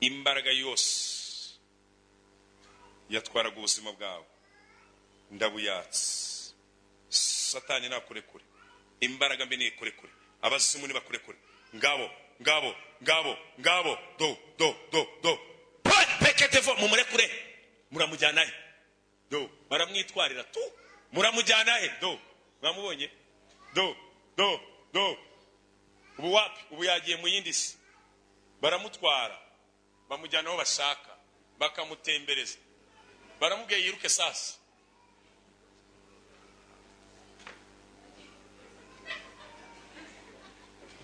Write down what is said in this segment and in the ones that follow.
imbaraga yose yatwaraga ubuzima bwawe ndabuyatse. Satani nakurekure, imbaraga mbi nikurekure, abazimu nibakurekure. Ngabo do peketevo mumurekure. Muramujyana he? Do baramwitwarira tu. Muramujyana he? Do mwamubonye? Do ubu wapi? Ubu yagiye mu yindi si. Baramutwara bamujyana aho bashaka bakamutembereza. Baramubwiye yiruke sasa.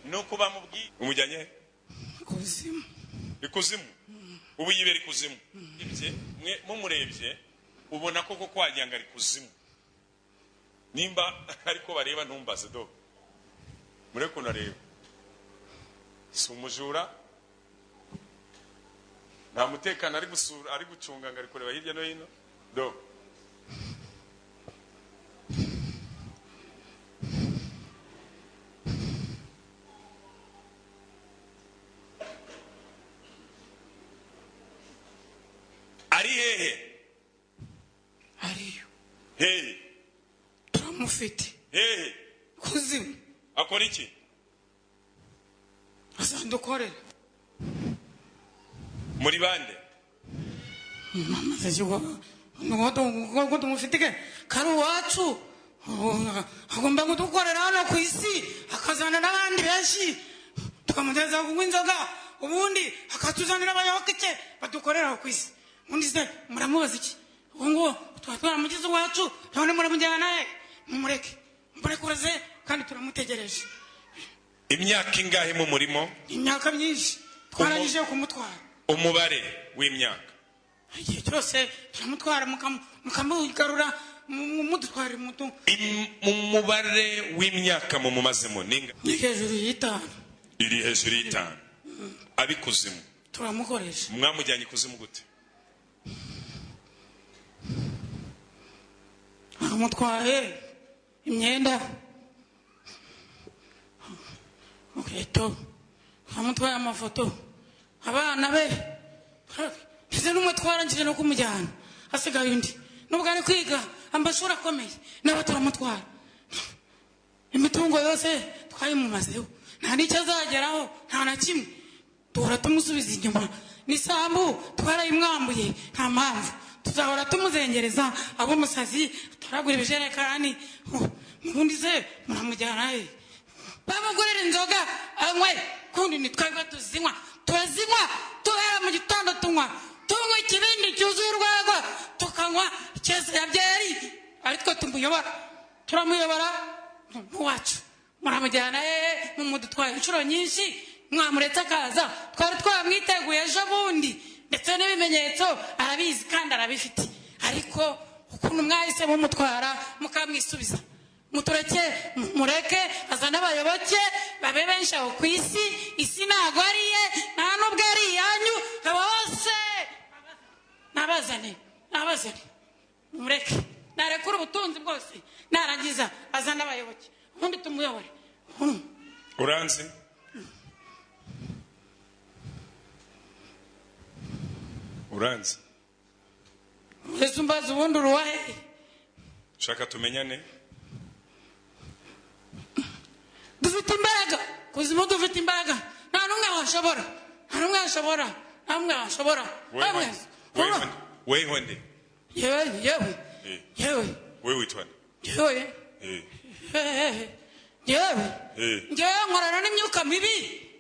Nuko bamubwiye umujyanye he? Kuzimu. Ikuzimu. Ubu yibera ikuzimu. Ibye mwe mumurebye ubona koko kwanyanga ikuzimu. Nimba ariko bareba ntumbaze do. Mureko nareba. Si umujura. Nta mutekano ari gusura ari gucunga ngari kureba hirya no hino. Do. Ari hehe? Ariyo. Hehe. Turamufite. Hehe. Kuzimu. Akora iki? Asandukorera. Muri bande? Mama zajuwa. Ngo tumufite ke karu wacu. Agomba kudukorera hano ku isi akazana n'abandi benshi tukamugeza ku inzoga ubundi akatuzanira abayoboke badukorera ku isi. Undi se muramubaza iki? Ngo twaramugize wacu none muramujyana naye mumureke murekuze kandi turamutegereje. Imyaka ingahe mu murimo? Imyaka myinshi twarangije kumutwara. Umubare w'imyaka? Igihe cyose turamutwara mukamugarura mudutwara mutu. Umubare w'imyaka mu mumazemo ninga? Ni hejuru y'itanu. Iri hejuru y'itanu. Abikuzimu turamukoresha. Mwamujyanye ikuzimu gute? Amutwaye imyenda ukreto amutwaye amafoto abana be ese n'umutwara njye no kumujyana asigaye undi nubwo ari kwiga amashuri akomeye nabo turamutwara imitungo yose twayimumazeho nta n'icyo azageraho nta na kimwe duhora tumusubiza inyuma n'isambu twarayimwambuye nta mpamvu tuzahora tumuzengereza ab'umusazi turagura ibijerekani ubundi se muramujyana he? Bamugurira inzoga anywe kundi nitwebwe tuzinywa turazinywa tuhera mu gitondo tunywa ikibindi cyuzuye urwagwa tukanywa icyese ya byeri ariko turamuyobora wacu muramujyana he? Mumudutwaye inshuro nyinshi mwamuretse akaza twari twamwiteguye ejo bundi ndetse n'ibimenyetso arabizi kandi arabifite ariko ukuntu mwahise mumutwara mukamwisubiza mutureke mureke azana abayoboke babe benshi aho ku isi ntago ariye nta n'ubwo ari iyanyu bose nabazane mureke narekura ubutunzi bwose narangiza azana abayoboke ubundi tumuyobore. Uranzi? Uranzi? Yesu mbaza ubundi uruwahe? Shaka tumenyane? Dufite imbaraga kuzimu, dufite imbaraga nta n'umwe washobora wewe ndi yewe wewe witwa yewe nkorana n'imyuka mibi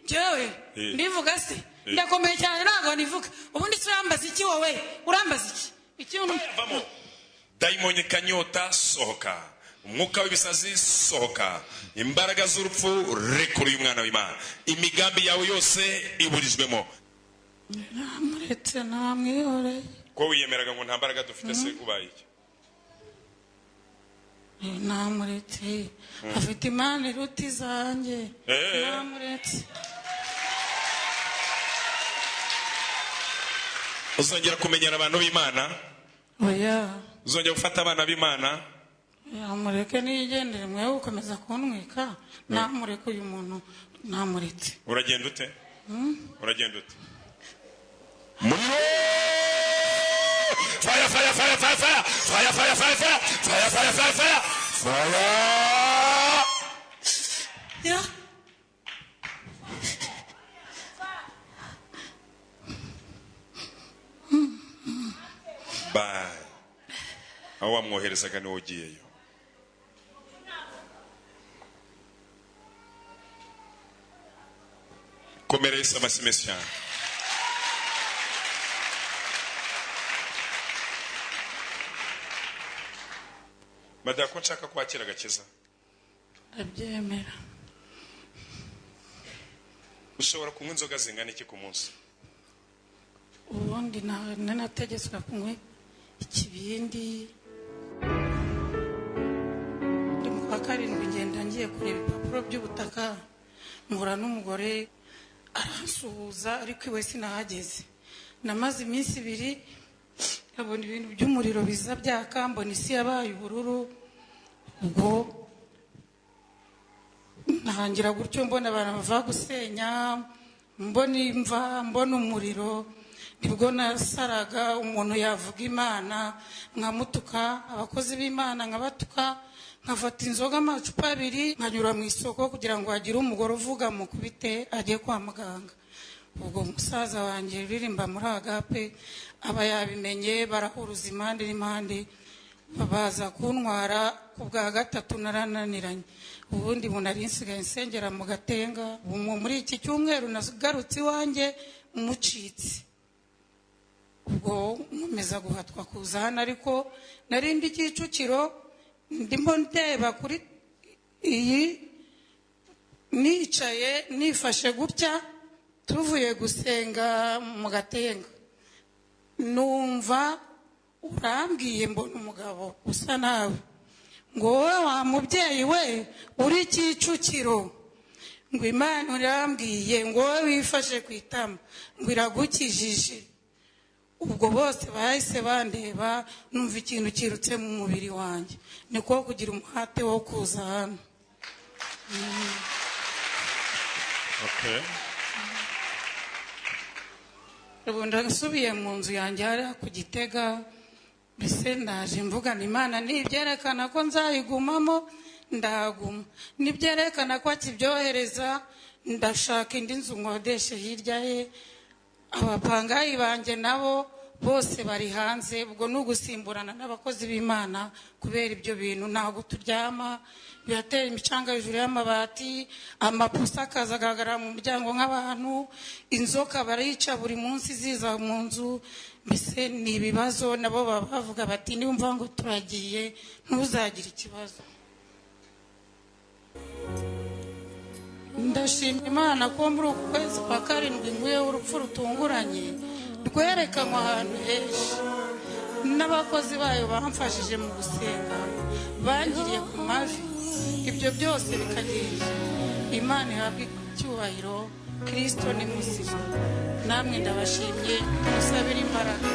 yewe ndivuga se ndakomeye cyane ntabwo nivuga ubundi se urambaza iki wowe urambaza iki vamo daimoni kanyota sohoka umwuka w'ibisazi sohoka imbaraga z'urupfu rekura uyu mwana w'Imana imigambi yawe yose iburizwemo namuretse namwihoreye ko wiyemeraga ngo nta mbaraga dufite se ubaye iki namuretse afite Imana iruta izanjye namuretse uzongera kumenyera abantu b'Imana oya uzongera gufata abana b'Imana namureke nigendere mwe ukomeza kuntwika namureke uyu muntu namuretse uragenda ute uragenda ute umuriro fire fire fire fire fire fire fire fire fire fire fire fire fire fire ya bye aho wamwoherezaga niwo ugiyeyo komera Yesu amashyi menshi cyane Madame ko nshaka kwakira agakiza ndabyemera ushobora kunywa inzoga zingana iki ku munsi ubundi nategetswe kunywa ikibindi ndi mu kwa karindwi ngenda ngiye kureba ibipapuro by'ubutaka mpura n'umugore aransuhuza ariko iwe sinahageze namaze iminsi 2 abona ibintu by'umuriro biza byaka mbona isi yabaye ubururu ubwo ntangira gutyo mbona abantu bava gusenya mbona imva mbona umuriro nibwo nasaraga umuntu yavuga Imana nkamutuka abakozi b'Imana nkabatuka nkafata inzoga amacupa 2 nkanyura mu isoko kugira ngo agire umugore uvuga mu kubite agiye kwa muganga ubwo musaza wanjye ririmba muri Agape aba yabimenye barahuruza impande n'impande babaza kuntwara ku bwa gatatu narananiranye ubundi bunari nsigaye nsengera mu Gatenga muri iki cyumweru nagarutse iwanjye umucitse ubwo nkomeza guhatwa kuza hano ariko narindi Kicukiro ndimo ndeba kuri iyi nicaye nifashe gutya tuvuye gusenga mu Gatenga numva urambwiye mbona umugabo usa nawe ngo wowe wa mubyeyi we uri Kicukiro ngo Imana urambwiye ngo wowe wifashe kwitama ngo iragukijije ubwo bose bahise bandeba numva ikintu kirutse mu mubiri wanjye niko kugira umuhate wo kuza hano okay ubundi nsubiye mu nzu yanjye hari ku Gitega mbese ndaje mvuga Imana nibyerekana ko nzayigumamo ndaguma nibyerekana ko akibyohereza ndashaka indi nzu nkodeshe hirya ye abapangayi banjye nabo bose bari hanze ubwo nugusimburana n'abakozi b'Imana kubera ibyo bintu ntago turyama biratera imicanga hejuru y'amabati amapusa akazagaragara mu muryango nk'abantu inzoka barica buri munsi ziza mu nzu mbese ni ibibazo nabo bavuga bati niwumva ngo turagiye ntuzagire ikibazo ndashimira Imana ko muri uku kwezi kwa karindwi nguyeho urupfu rutunguranye rwerekanwa ahantu henshi n'abakozi bayo bamfashije mu gusenga bangiriye ku mavi ibyo byose bikagenda Imana ihabwe icyubahiro Kristo ni muzima namwe ndabashimye musabire imbaraga